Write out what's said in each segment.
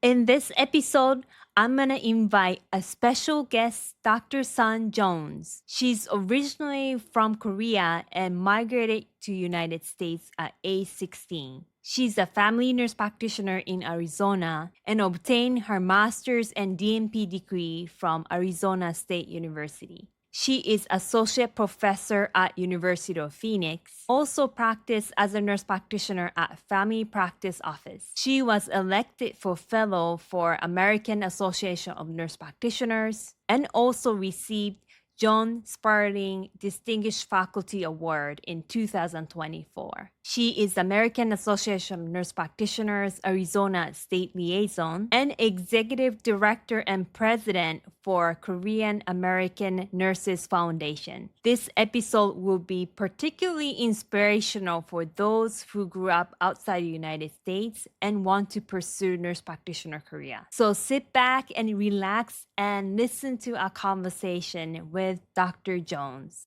In this episode, I'm going to invite a special guest, Dr. Sun Jones. She's originally from Korea and migrated to United States at age 16. She's a family nurse practitioner in Arizona and obtained her master's and DNP degree from Arizona State University. She is associate professor at University of Phoenix, also practiced as a nurse practitioner at Family Practice Office. She was elected for fellow for American Association of Nurse Practitioners and also received John Sparling Distinguished Faculty Award in 2024. She is American Association of Nurse Practitioners Arizona State Liaison and Executive Director and President for Korean American Nurses Foundation. This episode will be particularly inspirational for those who grew up outside the United States and want to pursue nurse practitioner career. So sit back and relax and listen to our conversation with Dr. Jones.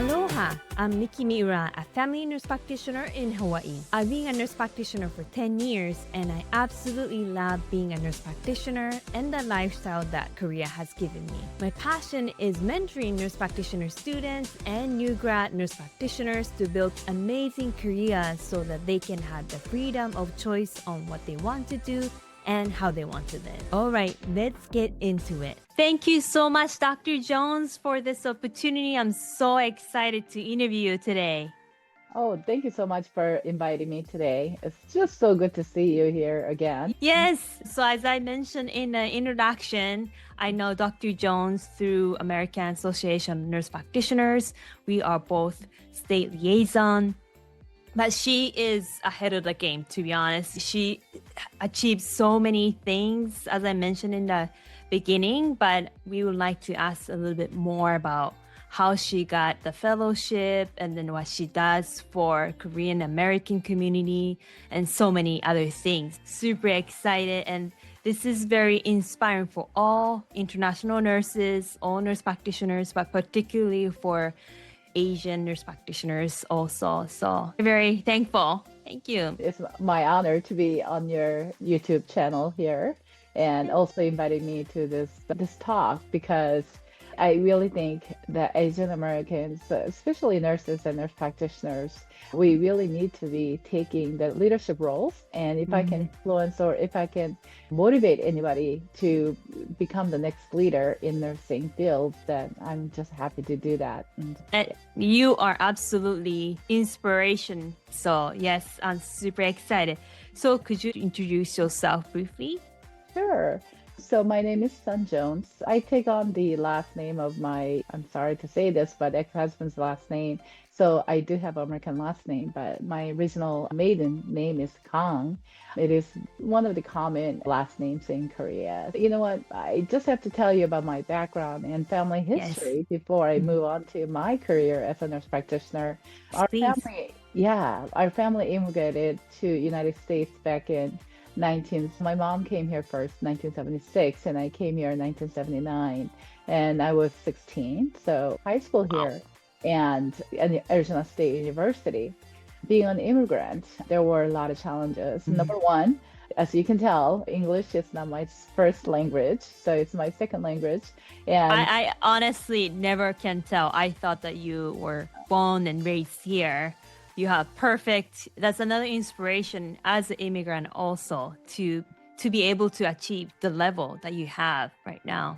Aloha, I'm Nikki Miura, a family nurse practitioner in Hawaii. I've been a nurse practitioner for 10 years and I absolutely love being a nurse practitioner and the lifestyle that Korea has given me. My passion is mentoring nurse practitioner students and new grad nurse practitioners to build amazing careers so that they can have the freedom of choice on what they want to do and how they want to live. All right, let's get into it. Thank you so much, Dr. Jones, for this opportunity. I'm so excited to interview you today. Oh, thank you so much for inviting me today. It's just so good to see you here again. Yes. So as I mentioned in the introduction, I know Dr. Jones through American Association of Nurse Practitioners. We are both state liaison. But she is ahead of the game, to be honest. She achieved so many things, as I mentioned in the beginning, but we would like to ask a little bit more about how she got the fellowship and then what she does for Korean American community and so many other things. Super excited. And this is very inspiring for all international nurses, all nurse practitioners, but particularly for Asian nurse practitioners also. So very thankful. Thank you. It's my honor to be on your YouTube channel here and also inviting me to this talk because I really think that Asian Americans, especially nurses and nurse practitioners, we really need to be taking the leadership roles. And if I can influence or if I can motivate anybody to become the next leader in nursing fields, then I'm just happy to do that. And you are absolutely inspiration. So yes, I'm super excited. So could you introduce yourself briefly? Sure. So my name is Sun Jones. I take on the last name of my, I'm sorry to say this, but ex-husband's last name. So I do have American last name, but my original maiden name is Kang. It is one of the common last names in Korea. You know what? I just have to tell you about my background and family history before I move on to my career as a nurse practitioner. Our Please. our family immigrated to United States back in my mom came here first 1976 and I came here in 1979 and I was 16, so high school here and Arizona State University. Being an immigrant, there were a lot of challenges. Number one, as you can tell, English is not my first language, so it's my second language. And I honestly never can tell. I thought that you were born and raised here. You have that's another inspiration as an immigrant also to be able to achieve the level that you have right now.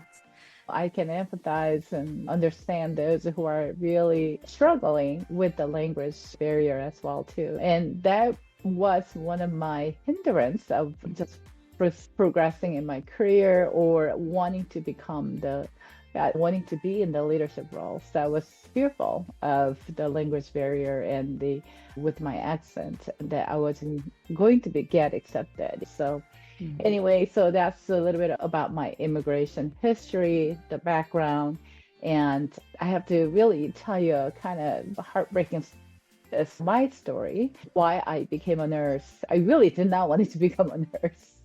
I can empathize and understand those who are really struggling with the language barrier as well too. And that was one of my hindrance of just progressing in my career or wanting to wanting to be in the leadership role. So I was fearful of the language barrier and with my accent that I wasn't going to get accepted. So anyway, so that's a little bit about my immigration history, the background, and I have to really tell you a kind of heartbreaking is my story, why I became a nurse. I really did not want to become a nurse.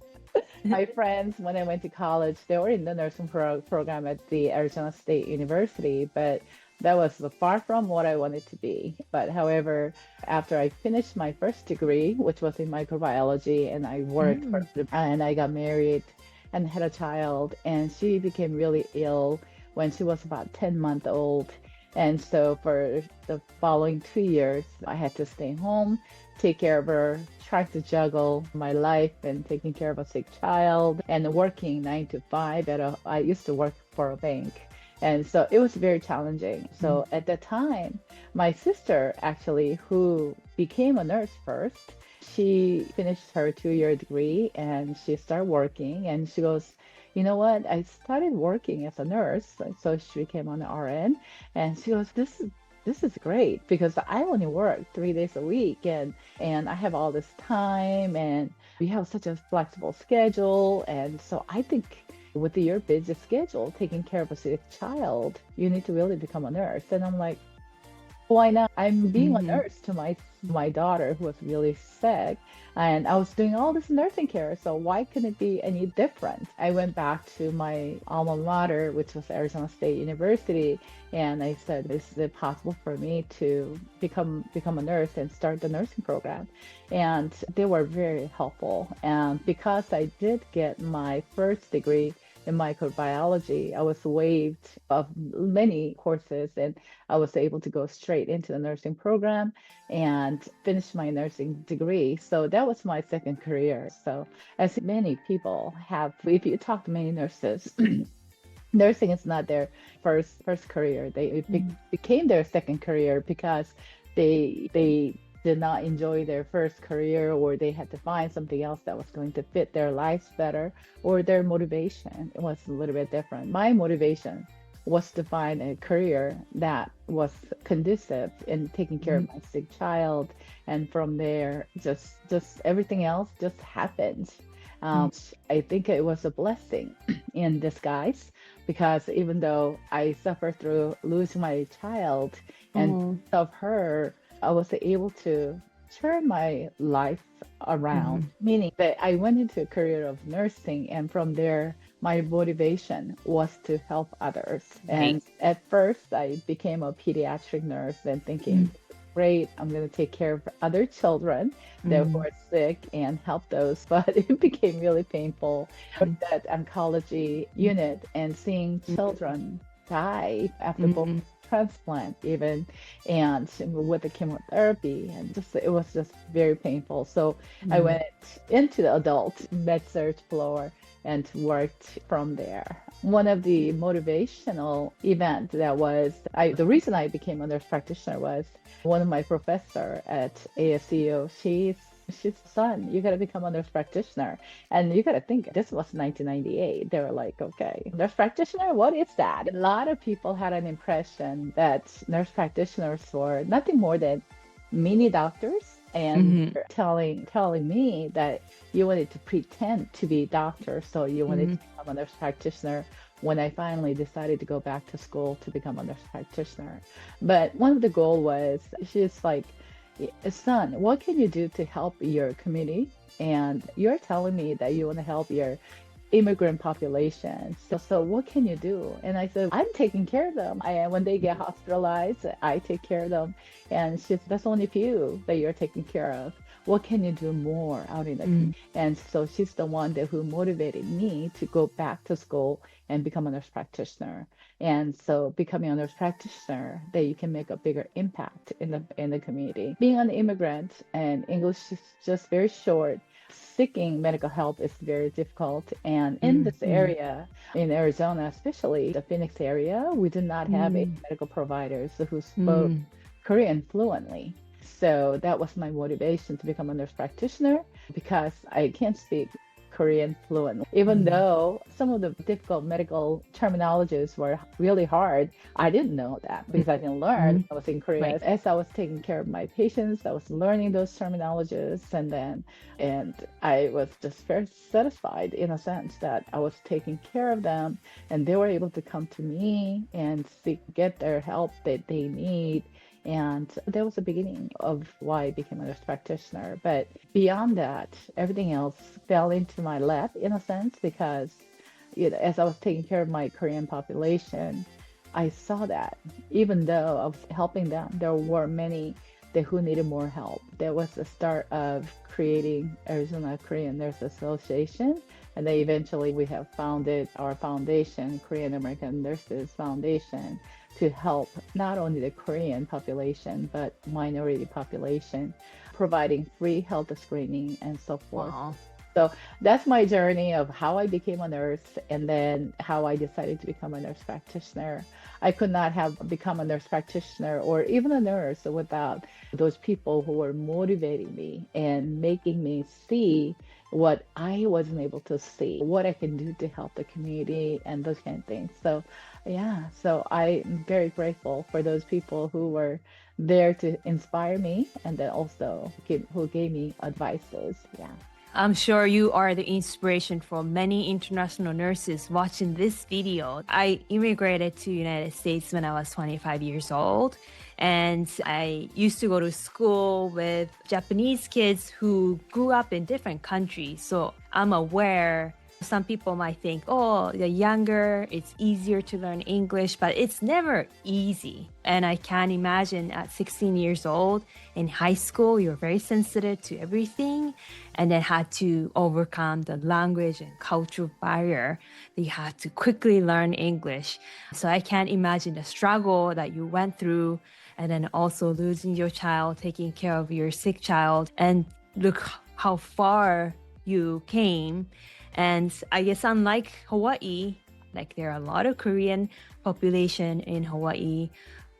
My friends, when I went to college, they were in the nursing program at the Arizona State University, but that was far from what I wanted to be. But however, after I finished my first degree, which was in microbiology, and I worked for, Mm. and I got married and had a child, and she became really ill when she was about 10 months old. And so for the following 2 years, I had to stay home, take care of her, try to juggle my life and taking care of a sick child and working 9 to 5 I used to work for a bank. And so it was very challenging. Mm. So at that time, my sister actually, who became a nurse first, she finished her 2 year degree and she started working. And she goes, you know what? I started working as a nurse. So she became an RN. And she goes, this is great because I only work 3 days a week and I have all this time and we have such a flexible schedule. And so I think with your busy schedule, taking care of a sick child, you need to really become a nurse. And I'm like, why not? I'm being a Mhm. nurse to my daughter who was really sick, and I was doing all this nursing care. So why couldn't it be any different? I went back to my alma mater, which was Arizona State University, and I said, "Is it possible for me to become a nurse and start the nursing program?" And they were very helpful. And because I did get my first degree in microbiology, I was waived of many courses and I was able to go straight into the nursing program and finish my nursing degree. So that was my second career. So as many people have, if you talk to many nurses, nursing is not their first career. Mhm. Became their second career because they did not enjoy their first career or they had to find something else that was going to fit their lives better or their motivation was a little bit different. My motivation was to find a career that was conducive in taking care of Mhm. my sick child, and from there just everything else just happened. Mhm. I think it was a blessing in disguise because even though I suffered through losing my child and Oh. of her, I was able to turn my life around, Mhm. meaning that I went into a career of nursing, and from there, my motivation was to help others. Right. And at first, I became a pediatric nurse and thinking, Mhm. great, I'm going to take care of other children that were Mhm. sick and help those. But it became really painful Mhm. that oncology unit and seeing children die after bone Mhm. transplant even and with the chemotherapy and just it was just very painful. So I Mhm. went into the adult med surg floor and worked from there. One of the motivational event that was the reason I became a nurse practitioner was one of my professor at ASCO. She's son, you got to become a nurse practitioner. And you got to think, this was 1998. They were like, okay, nurse practitioner, what is that? A lot of people had an impression that nurse practitioners were nothing more than mini doctors. And Mhm. they're telling me that you wanted to pretend to be a doctor, so you wanted Mhm. to become a nurse practitioner when I finally decided to go back to school to become a nurse practitioner. But one of the goal was, she's like, son, what can you do to help your community? And you're telling me that you want to help your immigrant population. So what can you do? And I said, I'm taking care of them. When they get hospitalized, I take care of them. And she said, that's only few that you're taking care of. What can you do more out in the community? Mhm. And so she's the one that who motivated me to go back to school and become a nurse practitioner. And so becoming a nurse practitioner, that you can make a bigger impact in the community. Being an immigrant and English is just very short, seeking medical help is very difficult. And in this Mhm. area, in Arizona, especially the Phoenix area, we do not have any Mhm. medical providers who spoke Mhm. Korean fluently. So that was my motivation to become a nurse practitioner because I can't speak Korean fluently. Even Mhm. though some of the difficult medical terminologies were really hard, I didn't know that because I didn't learn when Mhm. I was in Korea. Right. As I was taking care of my patients, I was learning those terminologies, and I was just very satisfied in a sense that I was taking care of them and they were able to come to me and get their help that they need. And that was the beginning of why I became a nurse practitioner. But beyond that, everything else fell into my lap in a sense because as I was taking care of my Korean population, I saw that even though I was helping them, there were many who needed more help. That was the start of creating Arizona Korean Nurse Association. And then eventually we have founded our foundation, Korean American Nurses Foundation, to help not only the Korean population, but minority population, providing free health screening and so forth. Wow. So that's my journey of how I became a nurse and then how I decided to become a nurse practitioner. I could not have become a nurse practitioner or even a nurse without those people who were motivating me and making me see what I wasn't able to see, what I can do to help the community and those kind of things. So, yeah, so I'm very grateful for those people who were there to inspire me and then also who gave me advices. Yeah. I'm sure you are the inspiration for many international nurses watching this video. I immigrated to United States when I was 25 years old, and I used to go to school with Japanese kids who grew up in different countries. So I'm aware some people might think, oh, the younger, it's easier to learn English, but it's never easy. And I can imagine at 16 years old in high school, you're very sensitive to everything and then had to overcome the language and cultural barrier. That you had to quickly learn English. So I can't imagine the struggle that you went through and then also losing your child, taking care of your sick child, and look how far you came. And I guess unlike Hawaii, like there are a lot of Korean population in Hawaii,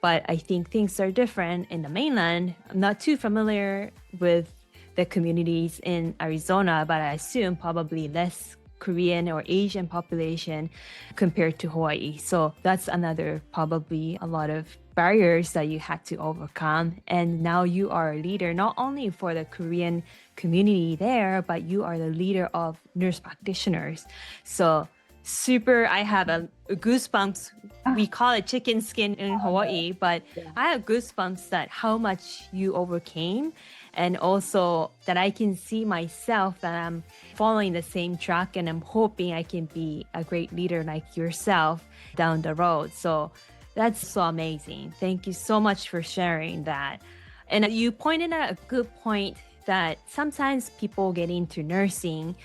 but I think things are different in the mainland. I'm not too familiar with the communities in Arizona, but I assume probably less Korean or Asian population compared to Hawaii. So that's another probably a lot of barriers that you had to overcome. And now you are a leader, not only for the Korean community there, but you are the leader of nurse practitioners. So super, I have a goosebumps. We call it chicken skin in Hawaii, but Yeah. I have goosebumps that how much you overcame. And also that I can see myself that I'm following the same track and I'm hoping I can be a great leader like yourself down the road. So that's so amazing. Thank you so much for sharing that. And you pointed out a good point that sometimes people get into nursing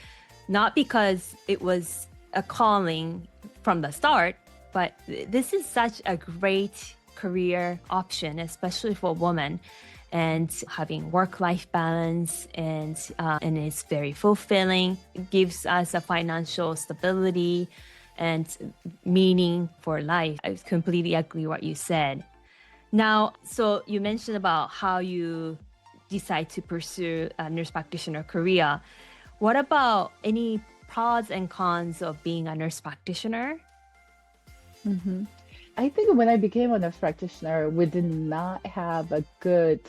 not because it was a calling from the start, but this is such a great career option, especially for women, and having work-life balance and it's very fulfilling. It gives us a financial stability and meaning for life. I completely agree what you said. Now, so you mentioned about how you decide to pursue a nurse practitioner career. What about any pros and cons of being a nurse practitioner? hmm I think when I became a nurse practitioner, we did not have a good,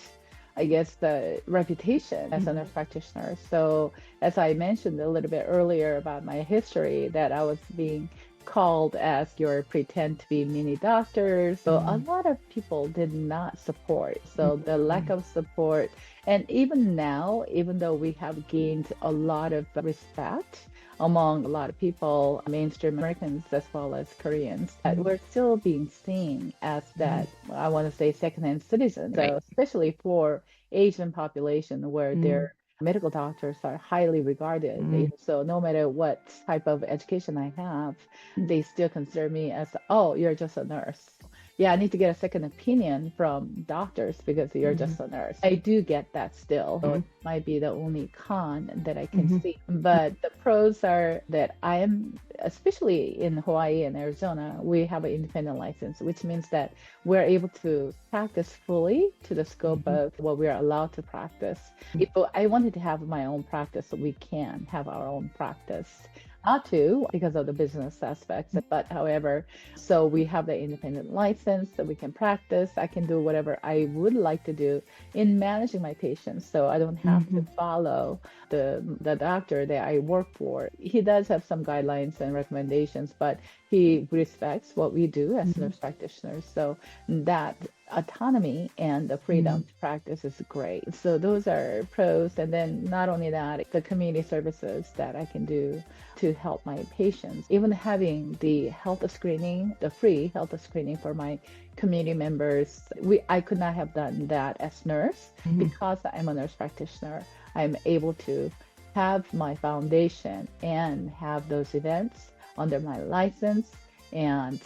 I guess, the reputation as a nurse practitioner. So, as I mentioned a little bit earlier about my history, that I was being called as your pretend to be mini doctors. So, a lot of people did not support. So, the lack of support, and even now, even though we have gained a lot of respect among a lot of people, mainstream Americans as well as Koreans, that we're still being seen as that, I want to say, second-hand citizens. Right. So especially for Asian population where their medical doctors are highly regarded. So no matter what type of education I have, they still consider me as, oh, you're just a nurse. Yeah, I need to get a second opinion from doctors because you're just a nurse. I do get that still. So it might be the only con that I can see. But the pros are that I am, especially in Hawaii and Arizona, we have an independent license, which means that we're able to practice fully to the scope of what we're allowed to practice. If I wanted to have my own practice, we can have our own practice. Not to because of the business aspects, but however, so we have the independent license that we can practice. I can do whatever I would like to do in managing my patients, so I don't have to follow the doctor that I work for. He does have some guidelines and recommendations, but he respects what we do as nurse practitioners. So that autonomy and the freedom to practice is great. So those are pros. And then not only that, the community services that I can do to help my patients, even having the health screening, the free health screening for my community members. I could not have done that as nurse because I'm a nurse practitioner. I'm able to have my foundation and have those events under my license, and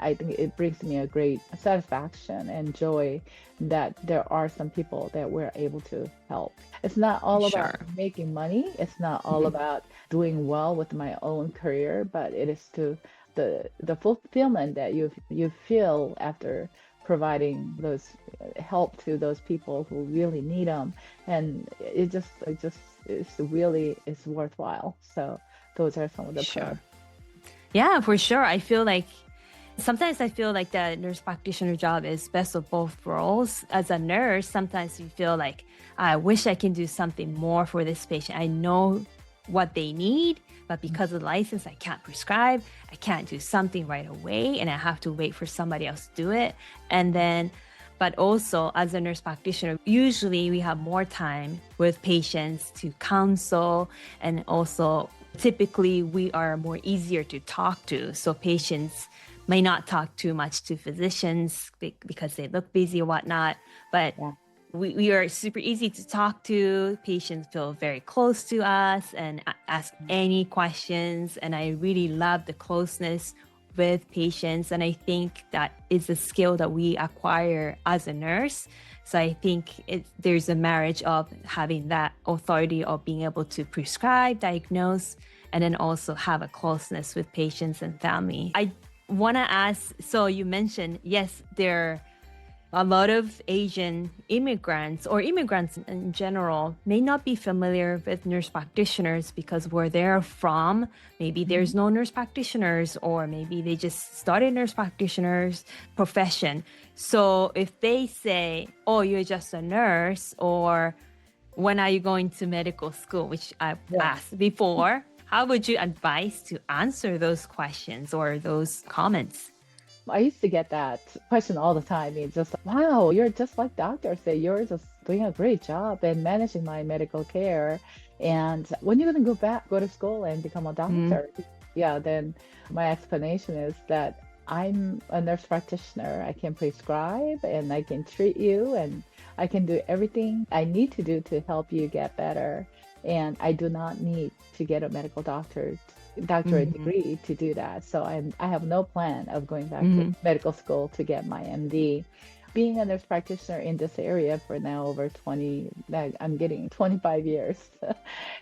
I think it brings me a great satisfaction and joy that there are some people that we're able to help. It's not all about Sure. making money. It's not all about doing well with my own career, but it is to the fulfillment that you feel after providing those help to those people who really need them, and it just it's worthwhile. So those are some of the pros. Sure. Yeah, for sure. I feel like sometimes I feel like the nurse practitioner job is best of both worlds. As a nurse, sometimes you feel like I wish I can do something more for this patient. I know what they need, but because of the license, I can't prescribe. I can't do something right away, and I have to wait for somebody else to do it. And then, but also as a nurse practitioner, usually we have more time with patients to counsel, and also typically we are more easier to talk to. So patients may not talk too much to physicians because they look busy or whatnot, but Yeah. we are super easy to talk to. Patients feel very close to us and ask any questions. And I really love the closeness with patients. And I think that is a skill that we acquire as a nurse. So I think there's a marriage of having that authority of being able to prescribe, diagnose, and then also have a closeness with patients and family. I want to ask, so you mentioned, yes, there a lot of Asian immigrants or immigrants in general may not be familiar with nurse practitioners because where they're from, maybe there's no nurse practitioners, or maybe they just started nurse practitioners profession. So if they say, oh, you're just a nurse, or when are you going to medical school, which I've Yeah. asked before, how would you advise to answer those questions or those comments? I used to get that question all the time. It's just, wow, you're just like doctors. Say you're just doing a great job in managing my medical care. And when you're going to go to school and become a Mm, doctor? Yeah, then my explanation is that I'm a nurse practitioner. I can prescribe and I can treat you and I can do everything I need to do to help you get better. And I do not need to get a doctorate mhm, degree to do that. So I have no plan of going back to mhm, medical school to get my MD. Being a nurse practitioner in this area for now over 20, like, I'm getting 25 years,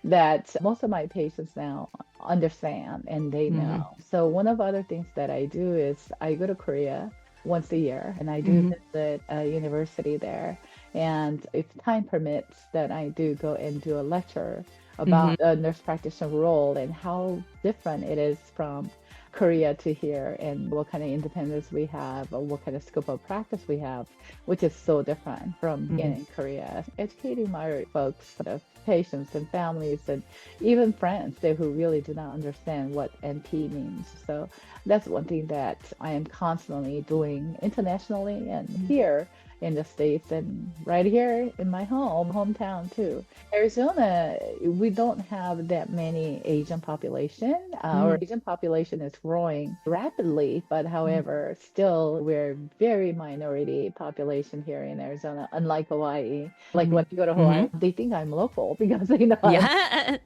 that most of my patients now understand and they mhm, know. So one of the other things that I do is I go to Korea once a year and I do mhm, visit a university there. And if time permits, then I do go and do a lecture mhm, about a nurse practitioner role and how different it is from Korea to here, and what kind of independence we have, or what kind of scope of practice we have, which is so different from being mhm. in Korea. Educating my folks, the patients and families, and even friends who really do not understand what NP means. So that's one thing that I am constantly doing internationally and here in the States and right here in my hometown too. Arizona, we don't have that many Asian population. Our Mm, Asian population is growing rapidly, but mm, however, still we're very minority population here in Arizona, unlike Hawaii. Like when mhm, you go to Hawaii, mhm. they think I'm local because they know I'm Yeah,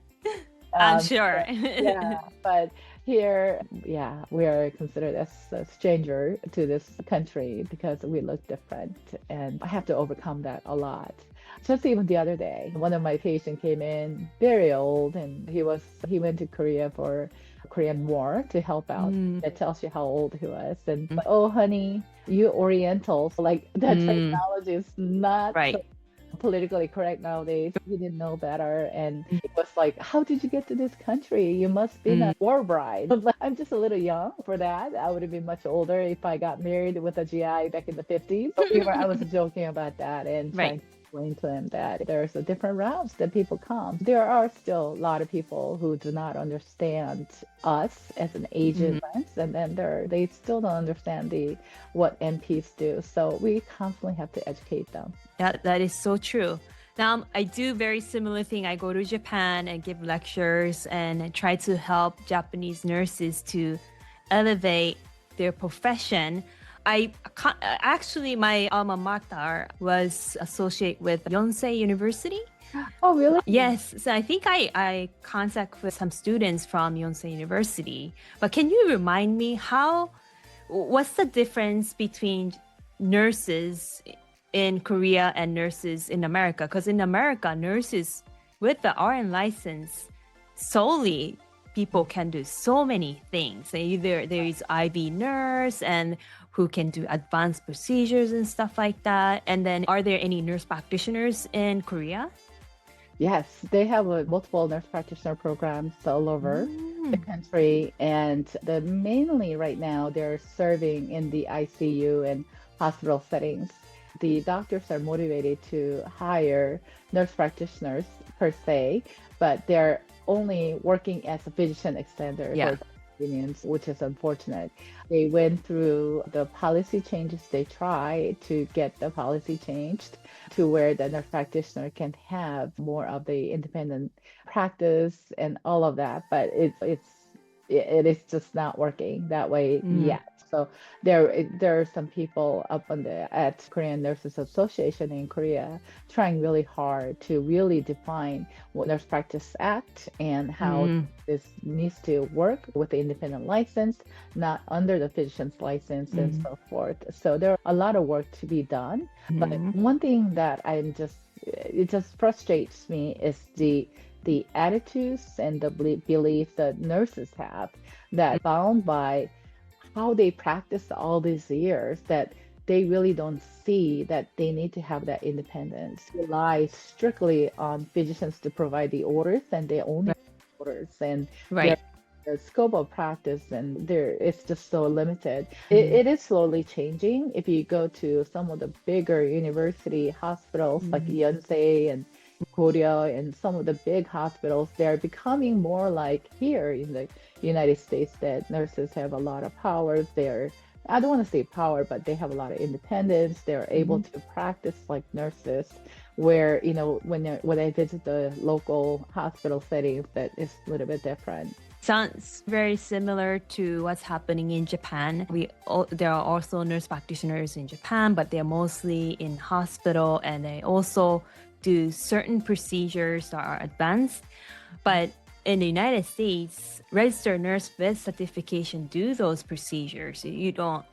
I'm um, sure. yeah, but here, yeah, we are considered as a stranger to this country because we look different, and I have to overcome that a lot. Just even the other day, one of my patients came in very old, and he went to Korea for Korean War to help out. Mm, That tells you how old he was. And oh, honey, you Orientals, like that mm, terminology is not right. politically correct nowadays. He didn't know better. And it was like, how did you get to this country? You must been Mm, a war bride. I'm just a little young for that. I would have been much older if I got married with a GI back in the 50s. So I was joking about that and right. trying. explain to them that there's a different routes that people come. There are still a lot of people who do not understand us as an Mhm. agent lens, and then they still don't understand what MPs do. So we constantly have to educate them. That is so true. Now I do very similar thing. I go to Japan and give lectures and try to help Japanese nurses to elevate their profession. Actually my alma mater was associated with Yonsei University. Oh, really? Yes, so I think I contact with some students from Yonsei University. But can you remind me what's the difference between nurses in Korea and nurses in America? Because in America, nurses with the RN license solely people can do so many things. Either there is IV nurse and who can do advanced procedures and stuff like that. And then are there any nurse practitioners in Korea? Yes, they have multiple nurse practitioner programs all over the Mm. country, and mainly right now they're serving in the ICU and hospital settings. The doctors are motivated to hire nurse practitioners per se, but they're only working as a physician extender Yeah. for unions, which is unfortunate. They went through the policy changes. They tried to get the policy changed to where the nurse practitioner can have more of the independent practice and all of that, but it is just not working that way Mm. yet. So there are some people up on the at Korean Nurses Association in Korea trying really hard to really define what Nurse Practice Act and how Mm. this needs to work with the independent license, not under the physician's license and Mm. so forth. So there are a lot of work to be done. But Mm. one thing that it just frustrates me is the attitudes and the belief that nurses have that bound by how they practice all these years that they really don't see that they need to have that independence. Rely strictly on physicians to provide the orders and they only Right. orders and their Right. the scope of practice and there it's just so limited. Mm. It is slowly changing. If you go to some of the bigger university hospitals like Mm. Yonsei and Korea and some of the big hospitals, they're becoming more like here in the United States that nurses have a lot of power. I don't want to say power, but they have a lot of independence. They're able Mhm. to practice like nurses where, when I visit the local hospital settings, that is a little bit different. Sounds very similar to what's happening in Japan. There are also nurse practitioners in Japan, but they're mostly in hospital and they also do certain procedures that are advanced. But in the United States, registered nurse with certification do those procedures. You don't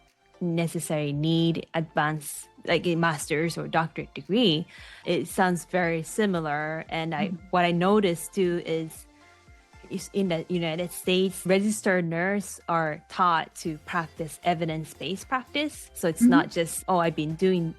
necessarily need advanced like a master's or doctorate degree. It sounds very similar. And what I noticed too is in the United States, registered nurses are taught to practice evidence-based practice. So it's Mhm. not just, oh,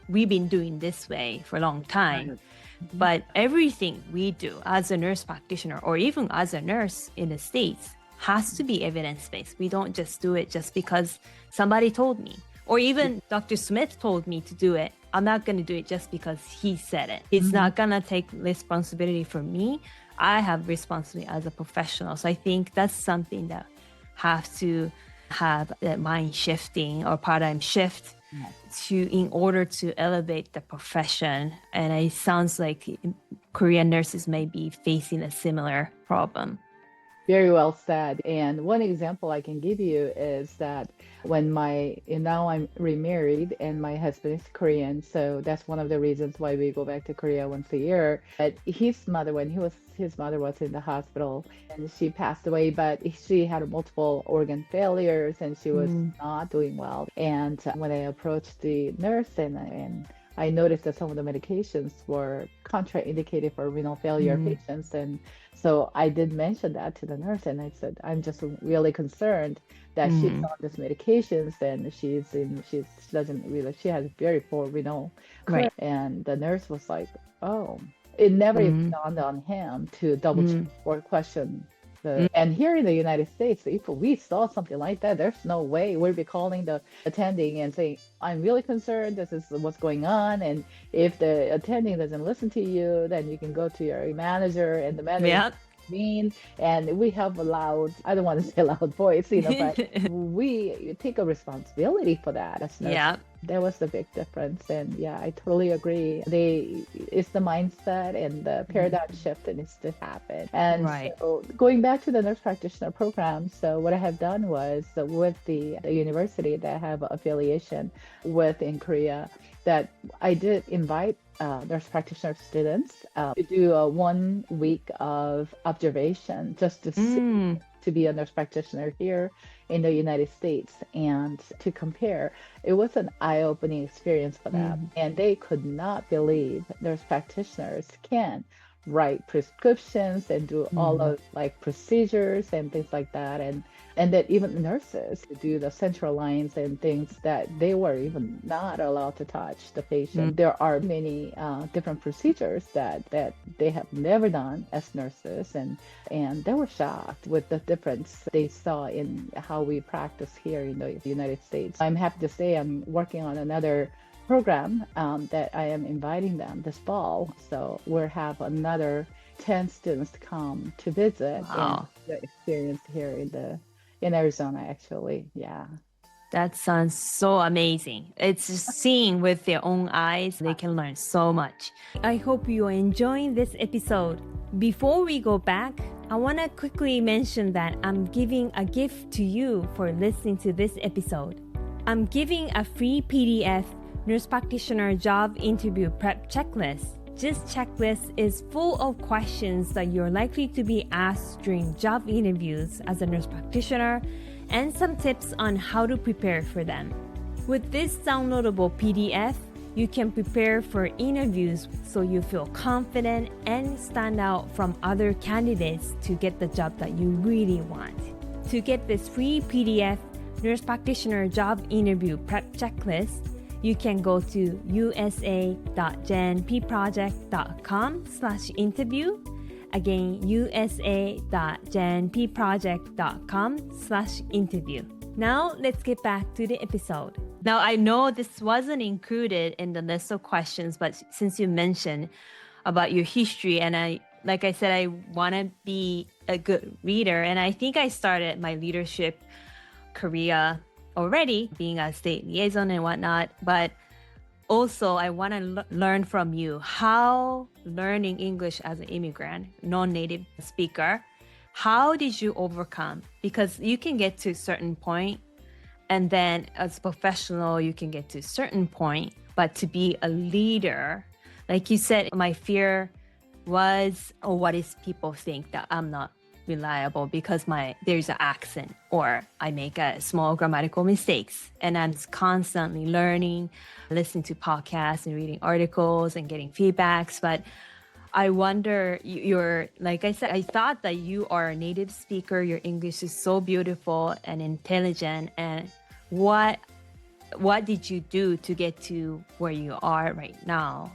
we've been doing this way for a long time. Right. Mhm. But everything we do as a nurse practitioner or even as a nurse in the States has to be evidence-based. We don't just do it just because somebody told me. Or even Dr. Smith told me to do it. I'm not going to do it just because he said it. It's Mhm. not going to take responsibility for me. I have responsibility as a professional. So I think that's something that have to have that mind shifting or paradigm shift in order to elevate the profession. And it sounds like Korean nurses may be facing a similar problem. Very well said. And one example I can give you is that and now I'm remarried and my husband is Korean. So that's one of the reasons why we go back to Korea once a year. But his mother was in the hospital and she passed away, but she had multiple organ failures and she was Mm. not doing well. And when I approached the nurse and I noticed that some of the medications were contraindicated for renal failure Mm. patients. And so I did mention that to the nurse and I said, I'm just really concerned that she's Mm. on these medications and she doesn't really, she has very poor renal Right. clearance. And the nurse was like, oh, it never even Mm. dawned on him to double check Mm. or question And here in the United States, if we saw something like that, there's no way we'd be calling the attending and saying, I'm really concerned, this is what's going on. And if the attending doesn't listen to you, then you can go to your manager, and the manager Yep. mean. And we have a loud, I don't want to say loud voice, but we take a responsibility for that as nurses. Yeah. That was the big difference. And yeah, I totally agree. It's the mindset and the paradigm shift that needs to happen. And Right. so going back to the nurse practitioner program, so what I have done was with the university that I have affiliation with in Korea, that I did invite nurse practitioner students to do a 1 week of observation just to see, to be a nurse practitioner here in the United States and to compare. It was an eye-opening experience for them, and they could not believe nurse practitioners can write prescriptions and do all of like procedures and things like that, and that even nurses do the central lines and things that they were even not allowed to touch the patient. There are many different procedures that they have never done as nurses, and they were shocked with the difference they saw in how we practice here in the United States. I'm happy to say I'm working on another program that I am inviting them this fall. So we'll have another 10 students to come to visit and the experience here in Arizona, actually. Yeah. That sounds so amazing. It's just seeing with their own eyes, they can learn so much. I hope you are enjoying this episode. Before we go back, I want to quickly mention that I'm giving a gift to you for listening to this episode. I'm giving a free PDF nurse practitioner job interview prep checklist. This checklist is full of questions that you're likely to be asked during job interviews as a nurse practitioner and some tips on how to prepare for them. With this downloadable PDF, you can prepare for interviews so you feel confident and stand out from other candidates to get the job that you really want. To get this free PDF nurse practitioner job interview prep checklist, you can go to usa.jnpproject.com/interview. Again, usa.jnpproject.com/interview. Now, let's get back to the episode. Now, I know this wasn't included in the list of questions, but since you mentioned about your history, and like I said, I want to be a good reader, and I think I started my leadership career already, being a state liaison and whatnot, but also I want to learn from you how learning English as an immigrant, non-native speaker, how did you overcome? Because you can get to a certain point, and then as a professional, you can get to a certain point, but to be a leader, like you said, my fear was, oh, what if people think that I'm not reliable because there's an accent, or I make a small grammatical mistakes, and I'm constantly learning, listening to podcasts and reading articles and getting feedbacks. But I wonder, you're, like I said, I thought that you are a native speaker, your English is so beautiful and intelligent, and what did you do to get to where you are right now?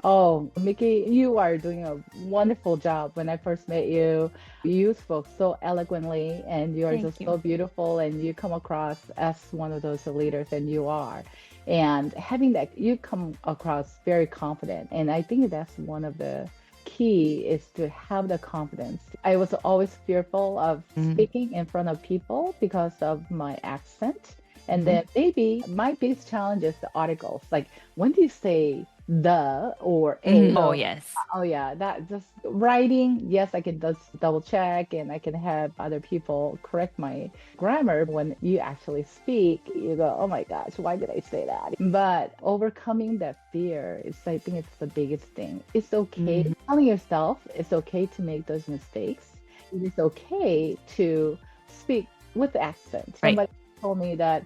Oh, Mickey, you are doing a wonderful job. When I first met you, you spoke so eloquently, and you are Thank just you. so beautiful, and you come across as one of those leaders, and you are. And having that, you come across very confident. And I think that's one of the key is to have the confidence. I was always fearful of speaking in front of people because of my accent. And then maybe my biggest challenge is the articles. Like, when do you say the or a? Oh, yes. Oh yeah, that just writing. Yes, I can just double check, and I can have other people correct my grammar. When you actually speak, you go, oh my gosh, why did I say that? But overcoming that fear is, I think it's the biggest thing. It's okay telling yourself it's okay to make those mistakes. It is okay to speak with accent. Right. Somebody told me that,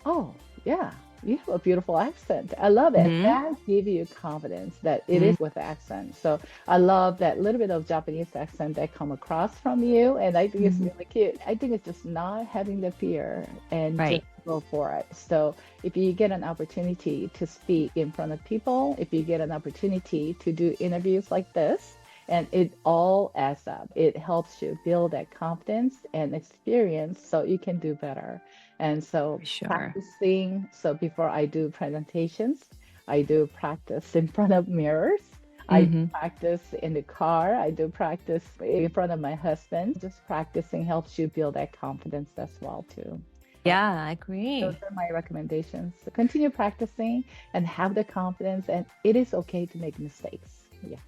oh yeah, you have a beautiful accent. I love it. That gives you confidence that it is with accent. So I love that little bit of Japanese accent that come across from you. And I think it's really cute. I think it's just not having the fear and just go for it. So if you get an opportunity to speak in front of people, if you get an opportunity to do interviews like this, And it all adds up. It helps you build that confidence and experience so you can do better. And so For sure. practicing, so before I do presentations, I do practice in front of mirrors. I do Hmm. practice in the car. I do practice in front of my husband. Just practicing helps you build that confidence as well too. So Yeah, I those agree. are my recommendations. So continue practicing and have the confidence, and it is okay to make mistakes. Yes.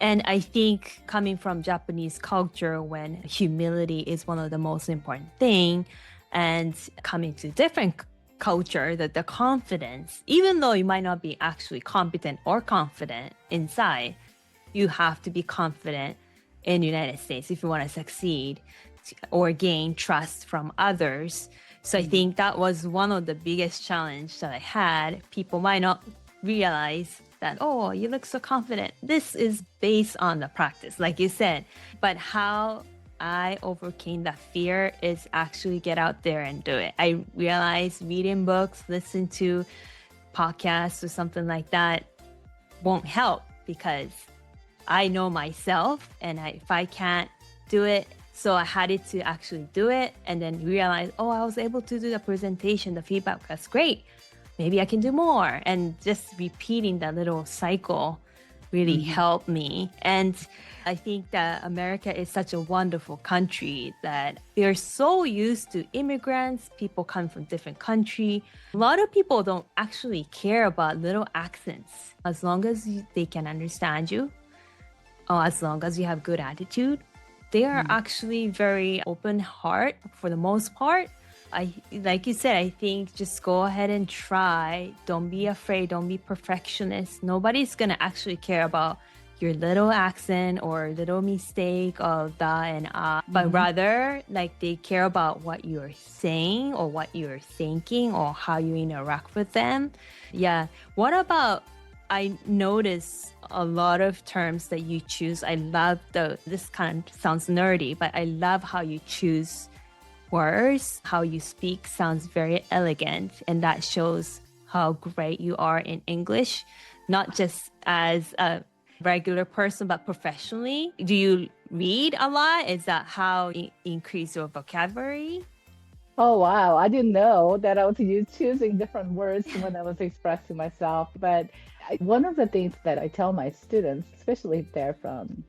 And I think coming from Japanese culture, when humility is one of the most important thing, and coming to different culture, that the confidence, even though you might not be actually competent or confident inside, you have to be confident in the United States if you want to succeed or gain trust from others. So I Mm. think that was one of the biggest challenge that I had. People might not realize that, oh, you look so confident. This is based on the practice, like you said. But how I overcame that fear is actually get out there and do it. I realized reading books, listen to podcasts or something like that won't help because I know myself, and if I can't do it, so I had it to actually do it and then realize, oh, I was able to do the presentation, the feedback was great. Maybe I can do more. And just repeating that little cycle really Mhm. helped me. And I think that America is such a wonderful country that they're so used to immigrants, people come from different country. A lot of people don't actually care about little accents as long as they can understand you, as long as you have good attitude. They are Mm. actually very open heart for the most part. I like you said, I think just go ahead and try. Don't be afraid, don't be perfectionist. Nobody's gonna actually care about your little accent or little mistake of da and ah, but Mhm. rather like they care about what you're saying or what you're thinking or how you interact with them. Yeah. What about, I notice a lot of terms that you choose. I love this kind of sounds nerdy, but I love how you choose words, how you speak sounds very elegant. And that shows how great you are in English, not just as a regular person, but professionally. Do you read a lot? Is that how you increase your vocabulary? Oh, wow. I didn't know that I was choosing different words when I was expressing myself. But one of the things that I tell my students, especially if they're from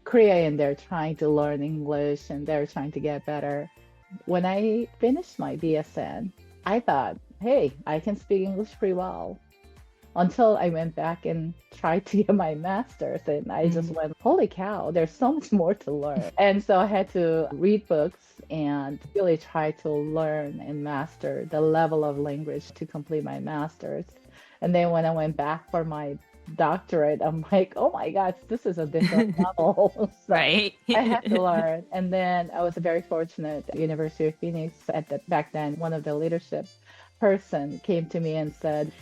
Korea and they're trying to learn English and they're trying to get better, when I finished my BSN, I thought, hey, I can speak English pretty well. Until I went back and tried to get my master's, and I just Mhm. went, holy cow, there's so much more to learn. And so I had to read books and really try to learn and master the level of language to complete my master's. And then when I went back for my doctorate, I'm like, oh my gosh, this is a different level. So Right. I had to learn. And then I was very fortunate at University of Phoenix at the, back then, one of the leadership person came to me and said,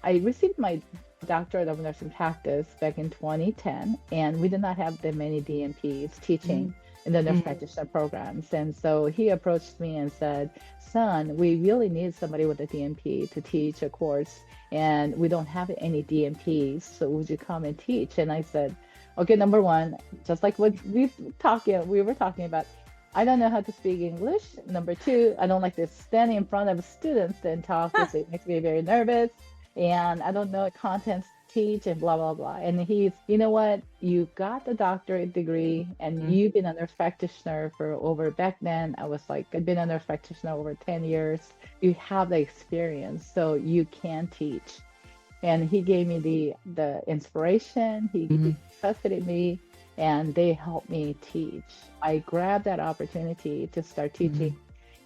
I received my doctorate of nursing practice back in 2010, and we did not have that many DNPs teaching Mhm. in the nurse Mhm. practitioner programs. And so he approached me and said, son, we really need somebody with a DNP to teach a course, and we don't have any DNPs. So would you come and teach? And I said, okay, number one, just like what we were talking about, I don't know how to speak English. Number two, I don't like to stand in front of students and talk because it makes me very nervous. And I don't know contents to teach and blah, blah, blah. And he's, you know what? You got the doctorate degree and Mhm. you've been a nurse practitioner for over back then. I was like, I've been a nurse practitioner over 10 years. You have the experience, so you can teach. And he gave me the inspiration. He Mhm. trusted in me, and they helped me teach. I grabbed that opportunity to start teaching, Mhm.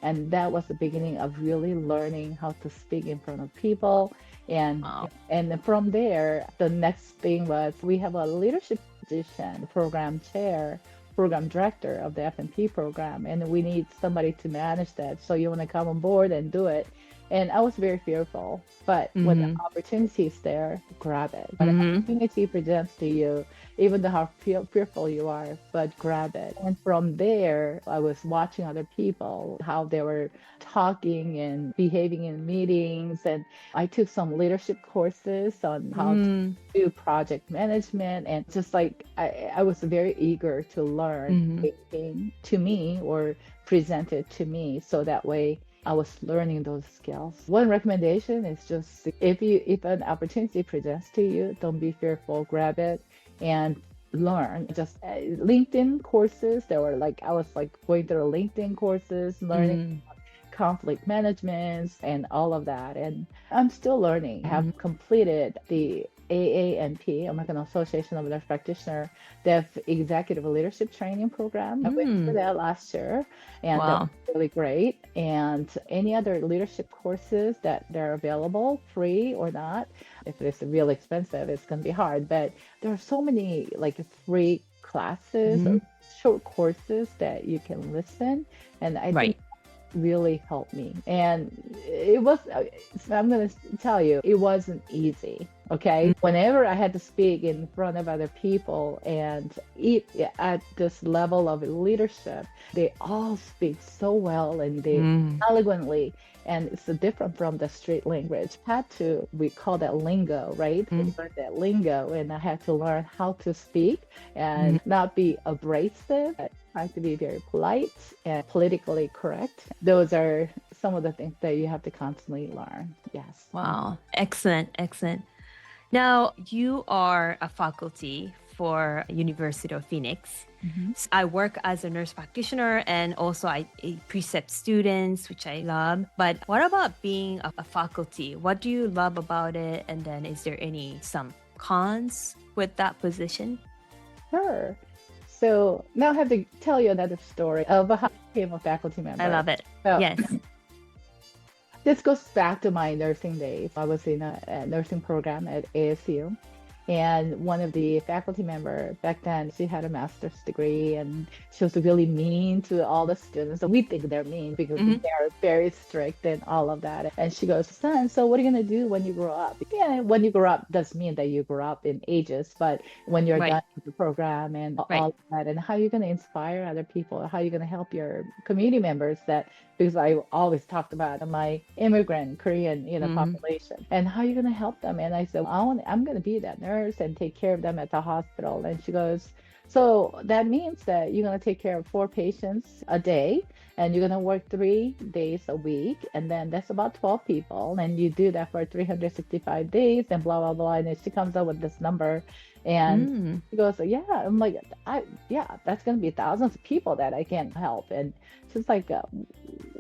and that was the beginning of really learning how to speak in front of people. and Wow. and from there, the next thing was we have a leadership position, program chair, program director of the FNP program, and we need somebody to manage that. So you want to come on board and do it. And I was very fearful. But when the Mm-hmm. opportunity is there, grab it. When an Mm-hmm. opportunity presents to you, even though how fearful you are, but grab it. And from there, I was watching other people, how they were talking and behaving in meetings. And I took some leadership courses on how to do project management. And just like I was very eager to learn Mm-hmm. anything to me or presented to me. So that way I was learning those skills. One recommendation is just if an opportunity presents to you, don't be fearful, grab it and learn. Just LinkedIn courses. There were like I was like going through LinkedIn courses, learning Mm-hmm. conflict management and all of that. And I'm still learning. I have completed the AANP, American Association of Nurse Practitioner, their executive leadership training program. I went Mm-hmm. through that last year, and that Wow. was really great. And any other leadership courses that they're available, free or not, if it's really expensive, it's going to be hard. But there are so many like free classes Mm-hmm. or short courses that you can listen. And I think Right. really helped me. And it was, I'm going to tell you, it wasn't easy. Okay. Whenever I had to speak in front of other people and at this level of leadership, they all speak so well and they Mm-hmm. eloquently. And it's different from the street language. Had to, we call that lingo, right? We learned that lingo, and I had to learn how to speak and not be abrasive, trying to be very polite and politically correct. Those are some of the things that you have to constantly learn. Yes. Wow. Excellent. Excellent. Now, you are a faculty for University of Phoenix. Mhm. I work as a nurse practitioner and also I precept students, which I love. But what about being a faculty? What do you love about it? And then is there some cons with that position? Sure. So now I have to tell you another story of how I became a faculty I member. love it. So Yes. this goes back to my nursing days. I was in a nursing program at ASU. And one of the faculty member back then, she had a master's degree and she was really mean to all the students. So we think they're mean because Hmm. they're very strict and all of that. And she goes, son, so what are you going to do when you grow up? Yeah, when you grow up doesn't mean that you grow up in ages, but when you're Right. done with the program and Right. all of that, and how you're going to inspire other people, how you're going to help your community members that because I always talked about my immigrant Korean, Hmm. population and how you're going to help them. And I said, I'm going to be that nurse and take care of them at the hospital. And she goes, so that means that you're going to take care of 4 patients a day and you're going to work 3 days a week. And then that's about 12 people. And you do that for 365 days and blah, blah, blah. And then she comes up with this number. And Mm. she goes, yeah, I'm like, yeah, that's going to be thousands of people that I can help. And she's like,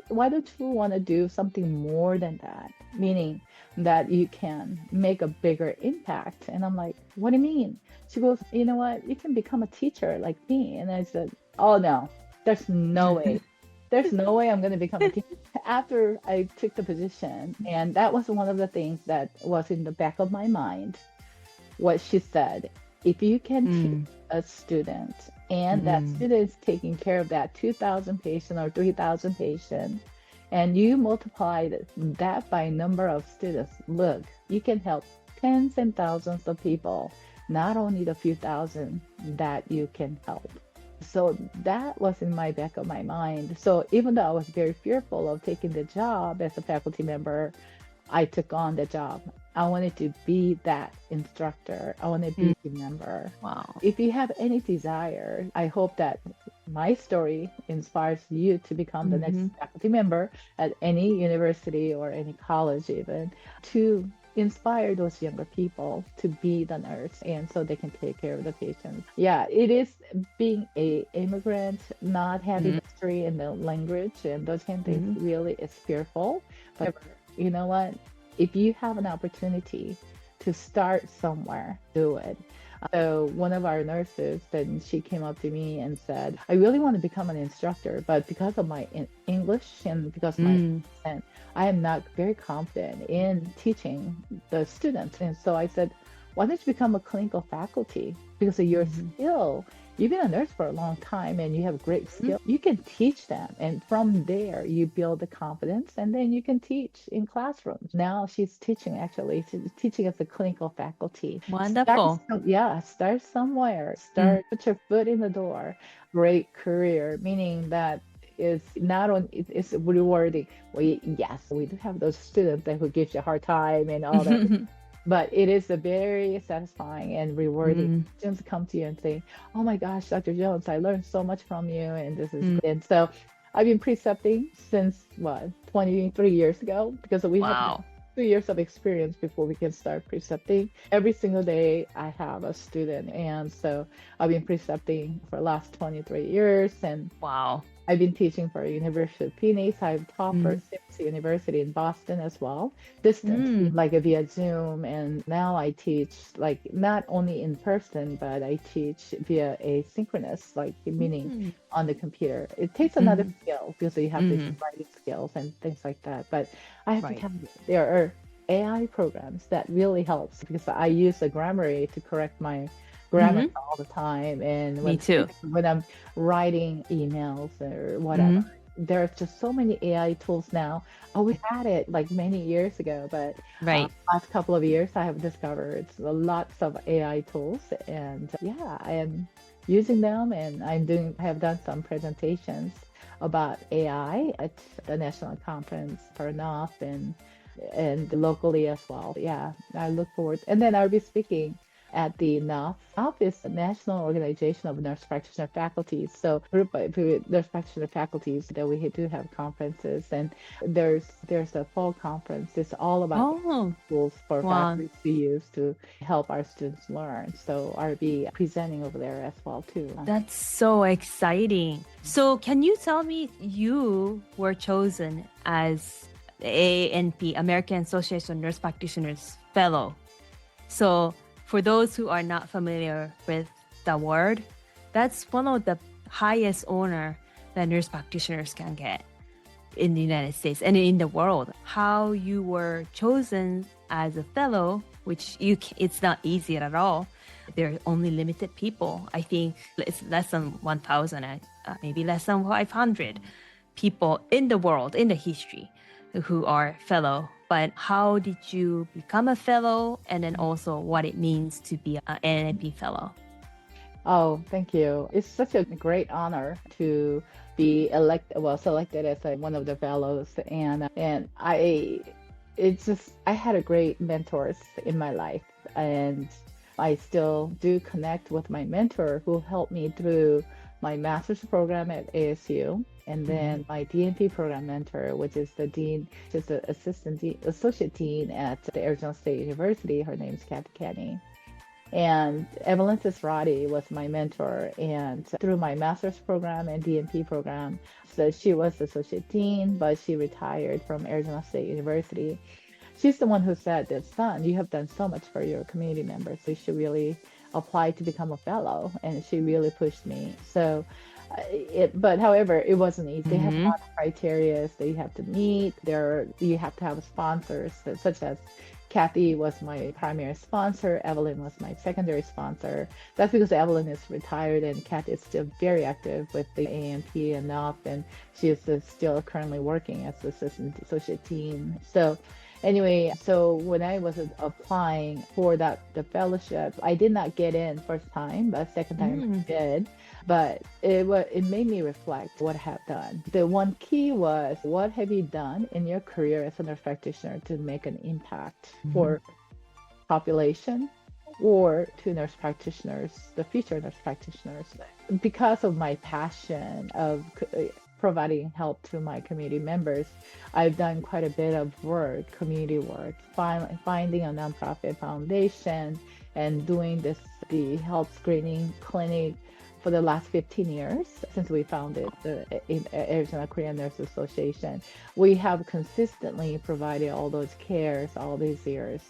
why don't you want to do something more than that? Meaning that you can make a bigger impact. And I'm like, what do you mean? She goes, you know what? You can become a teacher like me. And I said, oh no, there's no way. There's no way I'm going to become a teacher. After I took the position, and that was one of the things that was in the back of my mind, what she said, if you can teach Mm. a student and that Mm. student is taking care of that 2,000 patient or 3,000 patient, and you multiply that by number of students, look, you can help tens and thousands of people, not only the few thousand that you can help. So that was in my back of my mind. So even though I was very fearful of taking the job as a faculty member, I took on the job. I wanted to be that instructor. I want to be Mm. a team member. Wow. If you have any desire, I hope that my story inspires you to become the next Hmm. faculty member at any university or any college, even to inspire those younger people to be the nurse and so they can take care of the patients. Yeah, it is being a immigrant, not having history in the language and those kind of things Hmm. really is fearful. But you know what? If you have an opportunity to start somewhere, do it. So one of our nurses, then she came up to me and said, I really want to become an instructor, but because of my English and because my Mm. accent, I am not very confident in teaching the students. And so I said, why don't you become a clinical faculty? Because of your Hmm. skill you've been a nurse for a long time and you have great skill, you can teach them. And from there, you build the confidence and then you can teach in classrooms. Now she's teaching, actually, she's teaching as a clinical faculty. Wonderful. Yeah, start somewhere. Mm. Put your foot in the door. Great career, meaning that is not on it's rewarding. Yes, we do have those students that who gives you a hard time and all that, but it is a very satisfying and rewarding. Mm. Students come to you and say, "Oh my gosh, Dr. Jones, I learned so much from you, and this is Mm. great." And so I've been precepting since what 23 years ago because we have Wow. 2 years of experience before we can start precepting. Every single day I have a student, and so I've been precepting for the last 23 years, and Wow. I've been teaching for University of Phoenix. I've taught for Mm. Sims University in Boston as well, distant, Mm. like via Zoom. And now I teach like not only in person, but I teach via asynchronous, like meaning Mm. on the computer. It takes another Mm. skill because you have these Mm. writing skills and things like that. But I have to Right. tell you, there are AI programs that really helps because I use the Grammarly to correct my grammar Hmm. all the time. And Me too. when I'm writing emails or whatever. Hmm. There's just so many AI tools now. Oh, we had it like many years ago, but Right. last couple of years I have discovered lots of AI tools, and yeah, I am using them, and I have done some presentations about AI at the national conference for NOF and locally as well. Yeah, I look forward, and then I'll be speaking at the NAF. NAF is the National Organization of Nurse Practitioner Faculties. So group of nurse practitioner faculties that we do have conferences, and there's a fall conference. It's all about Oh, tools for wow. faculty to use to help our students learn. So I'll be presenting over there as well too. That's so exciting. So, can you tell me you were chosen as the AANP, American Association of Nurse Practitioners Fellow? So, for those who are not familiar with the word, that's one of the highest honor that nurse practitioners can get in the United States and in the world. How you were chosen as a fellow, which it's not easy at all. There are only limited people. I think it's less than 1,000, maybe less than 500 people in the world, in the history, who are fellow. But how did you become a fellow, and then also what it means to be an ANP fellow? Oh, thank you. It's such a great honor to be selected as one of the fellows, and I had a great mentors in my life, and I still do connect with my mentor who helped me through my master's program at ASU, and then my DNP program mentor, which is the dean, just the associate dean at the Arizona State University. Her name's Kathy Kenny. And Evelyn Tisrati was my mentor, and through my master's program and DNP program, so she was associate dean, but she retired from Arizona State University. She's the one who said that, son, you have done so much for your community members, so you should really apply to become a fellow. And she really pushed me. So, but however, it wasn't easy. They have a Mm-hmm. lot of criteria that you have to meet. You have to have sponsors, such as Kathy was my primary sponsor. Evelyn was my secondary sponsor. That's because Evelyn is retired and Kathy is still very active with the AANP and NOF, and she is still currently working as the associate dean. So anyway, so when I was applying for the fellowship, I did not get in first time, but second time I did. But it made me reflect what I have done. The one key was, what have you done in your career as a nurse practitioner to make an impact for population or to nurse practitioners, the future nurse practitioners? Because of my passion of providing help to my community members, I've done quite a bit of work, community work, finding a nonprofit foundation and doing the health screening clinic for the last 15 years since we founded the Arizona Korean Nurses Association. We have consistently provided all those cares all these years.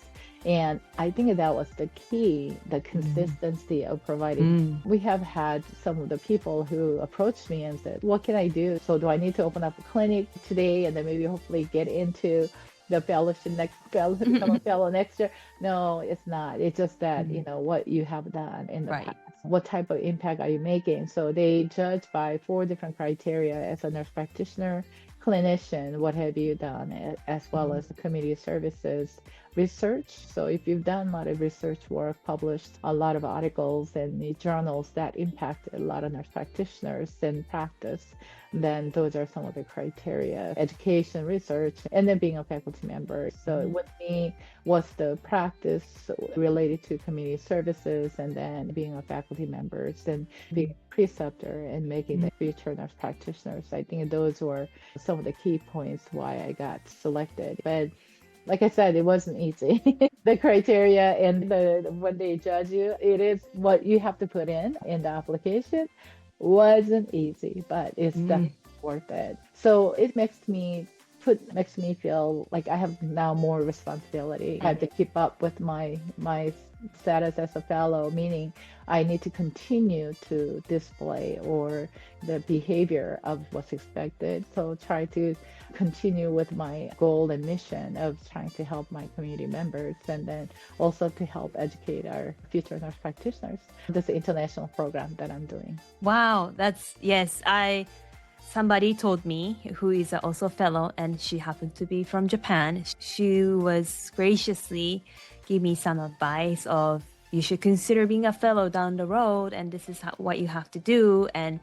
And I think that was the key, the consistency of providing. We have had some of the people who approached me and said, what can I do? So do I need to open up a clinic today and then maybe hopefully get into the fellowship become a fellow next year? No, it's not. It's just that, what you have done in the Right. past. what type of impact are you making? So they judge by four different criteria as a nurse practitioner, clinician, what have you done, as well as the community services research. So if you've done a lot of research work, published a lot of articles and journals that impact a lot of nurse practitioners in practice, then those are some of the criteria: education, research, and then being a faculty member. So with me was the practice related to community services, and then being a faculty member, and being a preceptor and making the future nurse practitioners. I think those were some of the key points why I got selected. But like I said, it wasn't easy. The criteria and the when they judge you, it is what you have to put in the application wasn't easy, but it's definitely worth it. So it makes me feel like I have now more responsibility. I have to keep up with my status as a fellow, meaning I need to continue to display or the behavior of what's expected. So try to continue with my goal and mission of trying to help my community members, and then also to help educate our future nurse practitioners. This is an international program that I'm doing. Wow, that's yes. Somebody told me who is also a fellow, and she happened to be from Japan. She was graciously give me some advice of you should consider being a fellow down the road, and this is what you have to do. And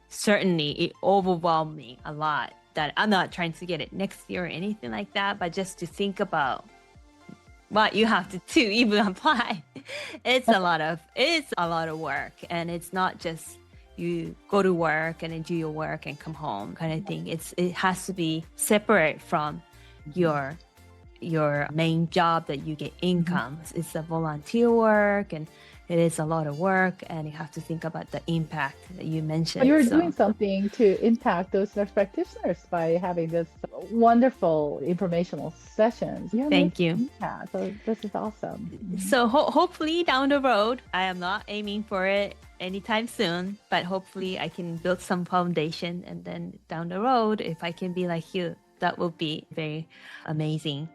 certainly it overwhelmed me a lot. That I'm not trying to get it next year or anything like that, but just to think about what you have to do, even apply. It's a lot of work, and it's not just you go to work and then do your work and come home kind of thing. It has to be separate from your main job that you get income. It's a volunteer work, and it is a lot of work, and you have to think about the impact that you mentioned. You're doing something to impact those nurse practitioners by having this wonderful informational sessions. Thank you. Yeah, so this is awesome. So hopefully down the road, I am not aiming for it anytime soon, but hopefully I can build some foundation, and then down the road, if I can be like you, that will be very amazing.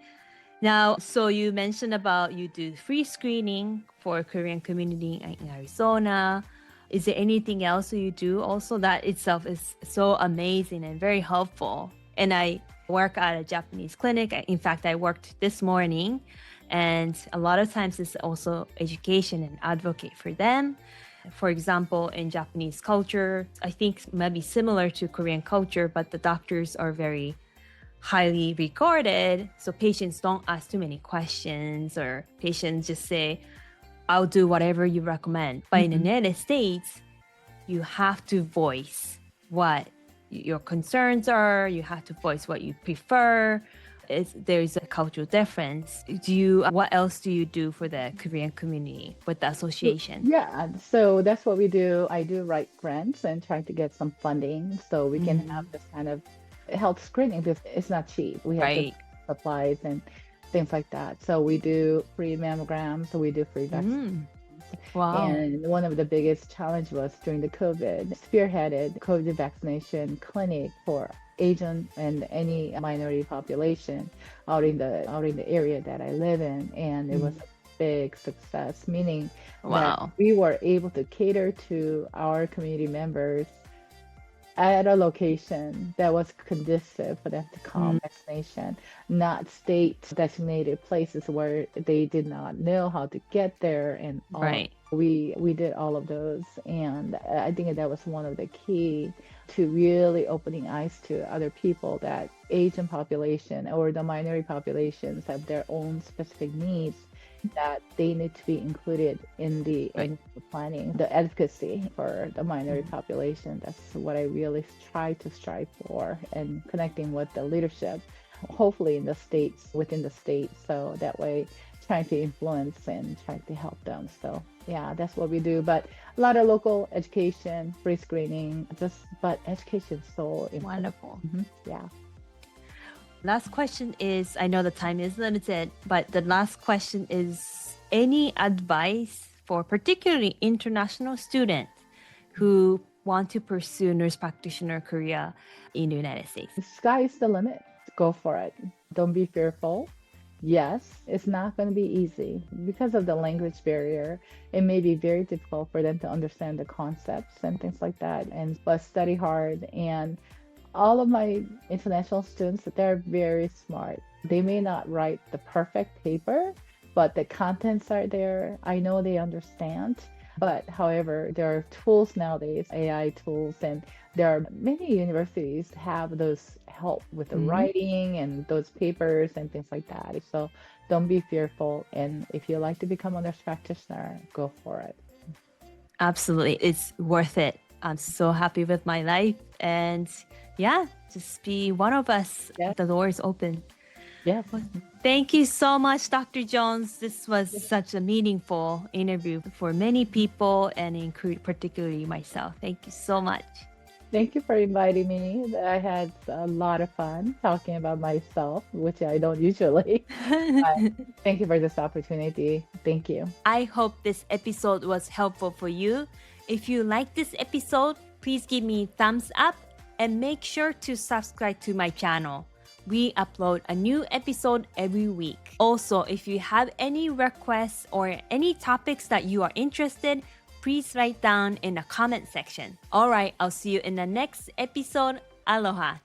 Now, so you mentioned about you do free screening for Korean community in Arizona. Is there anything else you do also? That itself is so amazing and very helpful. And I work at a Japanese clinic. In fact, I worked this morning, and a lot of times it's also education and advocate for them. For example, in Japanese culture, I think maybe similar to Korean culture, but the doctors are very highly regarded. So patients don't ask too many questions, or patients just say, I'll do whatever you recommend. But in the United States, you have to voice what your concerns are. You have to voice what you prefer. There's a cultural difference. What else do you do for the Korean community with the association? Yeah, so that's what we do. I do write grants and try to get some funding so we can have this kind of health screening, because it's not cheap. We have to supplies and things like that. So we do free mammograms, so we do free vaccines. Wow. And one of the biggest challenge was during the COVID, spearheaded COVID vaccination clinic for Asian and any minority population out in the area that I live in, and it was a big success, meaning that we were able to cater to our community members at a location that was conducive for them to come vaccination, not state designated places where they did not know how to get there. And we did all of those, and I think that was one of the key to really opening eyes to other people, that Asian population or the minority populations have their own specific needs, that they need to be included in the planning, the advocacy for the minority population. That's what I really try to strive for, and connecting with the leadership, hopefully in the states, within the states, so that way trying to influence and trying to help them. So yeah, that's what we do. But a lot of local education, free screening, but education is so important. Wonderful. Yeah. Last question is, I know the time is limited, but the last question is, any advice for particularly international students who want to pursue nurse practitioner career in the United States? The sky is the limit. Go for it. Don't be fearful. Yes, it's not going to be easy because of the language barrier. It may be very difficult for them to understand the concepts and things like that. And but study hard. And all of my international students, they're very smart. They may not write the perfect paper, but the contents are there. I know they understand. But however, there are tools nowadays, AI tools, and there are many universities have those help with the Mhm. writing and those papers and things like that. So don't be fearful. And if you like to become a nurse practitioner, go for it. Absolutely. It's worth it. I'm so happy with my life. And yeah, just be one of us. Yes, The door is open. yes. Well, thank you so much, Dr. Jones. This was such a meaningful interview for many people and particularly myself. Thank you so much. Thank you for inviting me. I had a lot of fun talking about myself, which I don't usually. But thank you for this opportunity. Thank you. I hope this episode was helpful for you. If you like this episode, please give me a thumbs up and make sure to subscribe to my channel. We upload a new episode every week. Also, if you have any requests or any topics that you are interested, please write down in the comment section. All right, I'll see you in the next episode. Aloha.